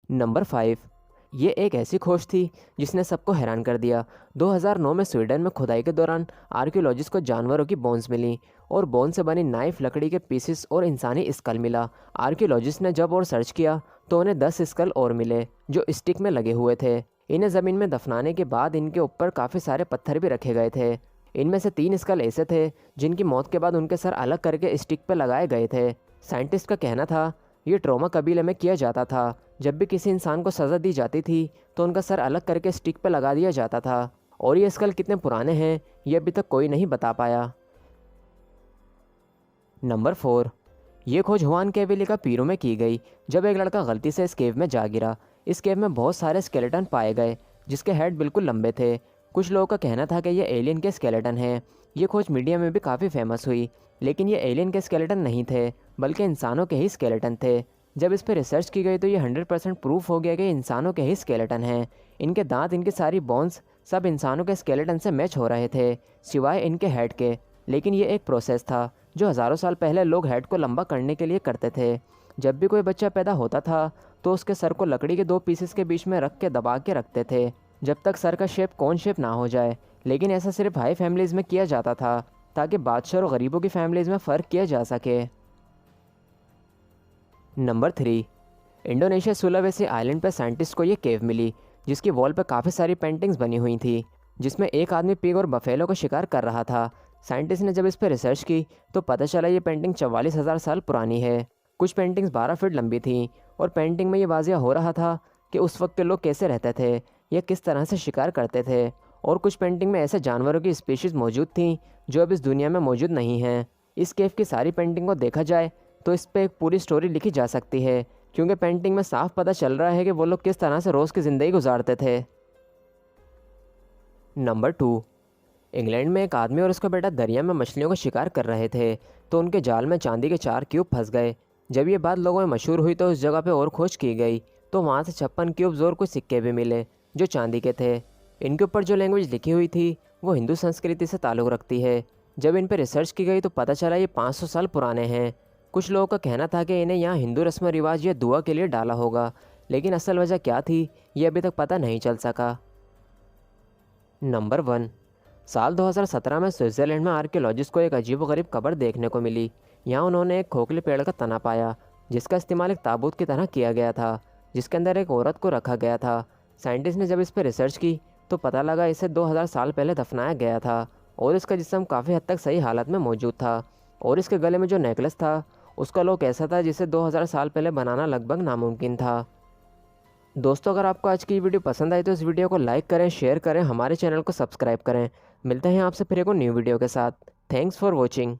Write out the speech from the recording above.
Number 5। ये एक ऐसी खोज थी जिसने सबको हैरान कर दिया। 2009 में स्वीडन में खुदाई के दौरान आर्कियोलॉजिस्ट को जानवरों की बोन्स मिली और बोन से बनी नाइफ, लकड़ी के पीसेस और इंसानी स्कल मिला। आर्कियोलॉजिस्ट ने जब और सर्च किया तो उन्हें 10 स्कल और मिले जो स्टिक में लगे हुए थे। इन्हें ज़मीन में दफनाने के बाद इनके ऊपर काफ़ी सारे पत्थर भी रखे गए थे। इनमें से 3 स्कल ऐसे थे जिनकी मौत के बाद उनके सर अलग करके स्टिक पर लगाए गए थे। साइंटिस्ट का कहना था ये ट्रॉमा कबीले में किया जाता था। जब भी किसी इंसान को सज़ा दी जाती थी तो उनका सर अलग करके स्टिक पर लगा दिया जाता था। और ये स्कल कितने पुराने हैं ये अभी तक कोई नहीं बता पाया। नंबर 4। ये खोज हुआन कैविली का पीरू में की गई जब एक लड़का गलती से इस केव में जा गिरा। इस केव में बहुत सारे स्केलेटन पाए गए जिसके हेड बिल्कुल लंबे थे। कुछ लोगों का कहना था कि ये एलियन के स्केलेटन हैं। ये खोज मीडिया में भी काफ़ी फेमस हुई, लेकिन ये एलियन के स्केलेटन नहीं थे बल्कि इंसानों के ही स्केलेटन थे। जब इस पर रिसर्च की गई तो ये 100% प्रूफ हो गया कि इंसानों के ही स्केलेटन हैं। इनके दांत, इनकी सारी बोन्स सब इंसानों के स्केलेटन से मैच हो रहे थे सिवाय इनके हेड के। लेकिन ये एक प्रोसेस था जो हज़ारों साल पहले लोग हेड को लंबा करने के लिए करते थे। जब भी कोई बच्चा पैदा होता था तो उसके सर को लकड़ी के 2 पीसेस के बीच में रख के दबा के रखते थे जब तक सर का शेप कौन शेप ना हो जाए। लेकिन ऐसा सिर्फ हाई फैमिलीज़ में किया जाता था ताकि बादशाह और गरीबों की फैमिलीज़ में फ़र्क किया जा सके। नंबर 3। इंडोनेशिया सुलावेसी आइलैंड पर साइंटिस्ट को ये केव मिली जिसकी वॉल पर काफ़ी सारी पेंटिंग्स बनी हुई थी जिसमें एक आदमी पिग और बफेलो का शिकार कर रहा था। साइंटिस्ट ने जब इस पर रिसर्च की तो पता चला ये पेंटिंग 44,000 साल पुरानी है। कुछ पेंटिंग्स 12 फीट लंबी थीं और पेंटिंग में ये वाज़िया हो रहा था कि उस वक्त के लोग कैसे रहते थे या किस तरह से शिकार करते थे। और कुछ पेंटिंग में ऐसे जानवरों की स्पीशीज़ मौजूद थीं जो अब इस दुनिया में मौजूद नहीं हैं। इस केव की सारी पेंटिंग को देखा जाए तो इस पर एक पूरी स्टोरी लिखी जा सकती है क्योंकि पेंटिंग में साफ पता चल रहा है कि वो लोग किस तरह से रोज़ की ज़िंदगी गुजारते थे। नंबर 2। इंग्लैंड में एक आदमी और उसका बेटा दरिया में मछलियों का शिकार कर रहे थे तो उनके जाल में चांदी के 4 क्यूब फंस गए। जब ये बात लोगों में मशहूर हुई तो उस जगह पे और खोज की गई तो वहाँ से 56 क्यूब्स और कुछ सिक्के भी मिले जो चांदी के थे। इनके ऊपर जो लैंग्वेज लिखी हुई थी वो हिंदू संस्कृति से ताल्लुक़ रखती है। जब इन पर रिसर्च की गई तो पता चला ये 500 साल पुराने हैं। कुछ लोगों का कहना था कि इन्हें यहाँ हिंदू रस्म रिवाज या दुआ के लिए डाला होगा, लेकिन असल वजह क्या थी ये अभी तक पता नहीं चल सका। नंबर 1। साल 2017 में स्विट्ज़रलैंड में आर्कियोलॉजिस्ट को एक अजीबोगरीब कब्र देखने को मिली। यहाँ उन्होंने एक खोखले पेड़ का तना पाया जिसका इस्तेमाल एक ताबूत की तरह किया गया था जिसके अंदर एक औरत को रखा गया था। साइंटिस्ट ने जब इस पर रिसर्च की तो पता लगा इसे 2000 साल पहले दफनाया गया था और इसका जिस्म काफ़ी हद तक सही हालत में मौजूद था। और इसके गले में जो नेकलेस था उसका लॉक ऐसा था जिसे 2000 साल पहले बनाना लगभग नामुमकिन था। दोस्तों, अगर आपको आज की वीडियो पसंद आई तो इस वीडियो को लाइक करें, शेयर करें, हमारे चैनल को सब्सक्राइब करें। मिलते हैं आपसे फिर एक न्यू वीडियो के साथ। Thanks for watching.